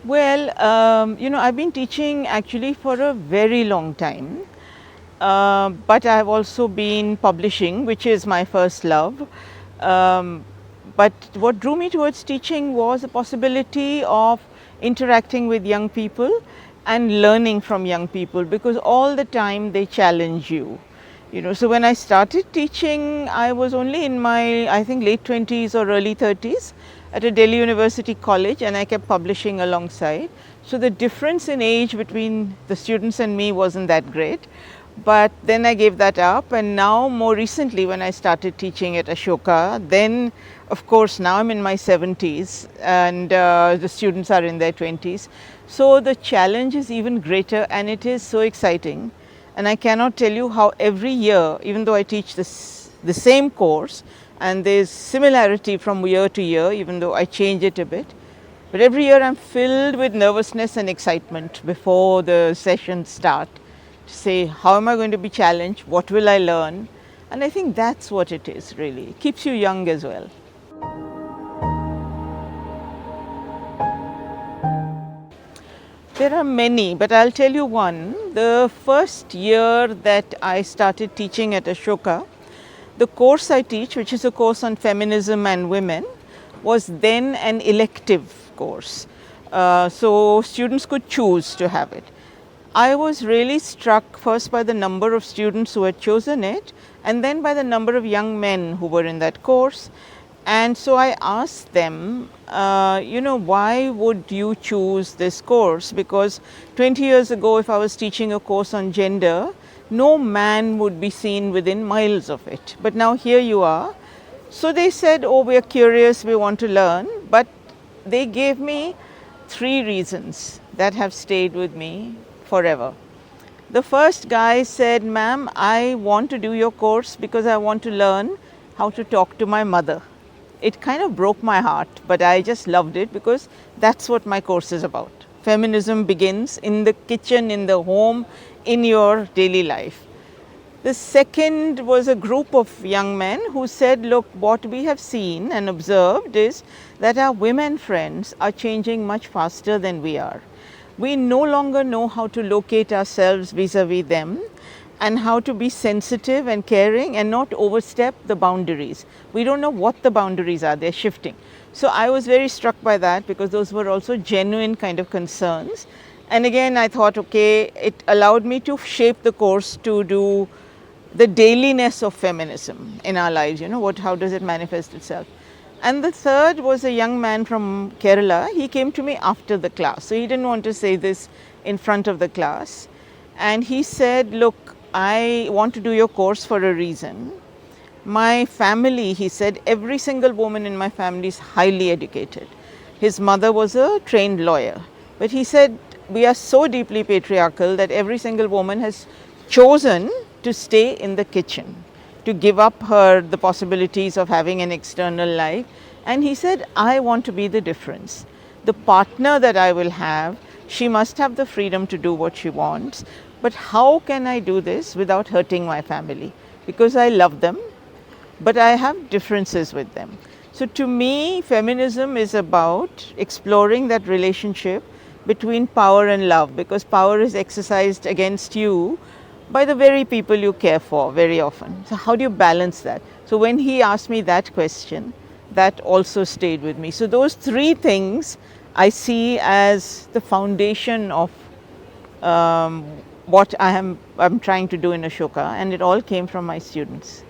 Well, I've been teaching actually for a very long time, but I've also been publishing, which is my first love. Um, but what drew me towards teaching was the possibility of interacting with young people and learning from young people, because all the time they challenge you. So when I started teaching, I was only in my, I think, late 20s or early 30s at a Delhi University college, and I kept publishing alongside. So the difference in age between the students and me wasn't that great. But then I gave that up, and now more recently when I started teaching at Ashoka, then of course now I'm in my 70s and the students are in their 20s. So the challenge is even greater and it is so exciting. And I cannot tell you how every year, even though I teach the same course and there's similarity from year to year, even though I change it a bit, but every year I'm filled with nervousness and excitement before the sessions start to say, how am I going to be challenged? What will I learn? And I think that's what it is really. It keeps you young as well. There are many, but I'll tell you one. The first year that I started teaching at Ashoka, the course I teach, which is a course on feminism and women, was then an elective course. So students could choose to have it. I was really struck first by the number of students who had chosen it, and then by the number of young men who were in that course. And so I asked them, why would you choose this course? Because 20 years ago, if I was teaching a course on gender, no man would be seen within miles of it. But now here you are. So they said, oh, we are curious, we want to learn. But they gave me 3 reasons that have stayed with me forever. The first guy said, ma'am, I want to do your course because I want to learn how to talk to my mother. It kind of broke my heart, but I just loved it because that's what my course is about. Feminism begins in the kitchen, in the home, in your daily life. The second was a group of young men who said, look, what we have seen and observed is that our women friends are changing much faster than we are. We no longer know how to locate ourselves vis-a-vis them, and how to be sensitive and caring and not overstep the boundaries. We don't know what the boundaries are, they're shifting. So I was very struck by that because those were also genuine kind of concerns. And again, I thought, okay, it allowed me to shape the course to do the dailiness of feminism in our lives, how does it manifest itself? And the third was a young man from Kerala. He came to me after the class. So he didn't want to say this in front of the class. And he said, look, I want to do your course for a reason. My family, he said, every single woman in my family is highly educated. His mother was a trained lawyer. But he said, we are so deeply patriarchal that every single woman has chosen to stay in the kitchen, to give up the possibilities of having an external life. And he said, I want to be the difference. The partner that I will have, she must have the freedom to do what she wants. But how can I do this without hurting my family? Because I love them, but I have differences with them. So to me, feminism is about exploring that relationship between power and love, because power is exercised against you by the very people you care for very often. So how do you balance that? So when he asked me that question, that also stayed with me. So those 3 things I see as the foundation of what I'm trying to do in Ashoka, and it all came from my students.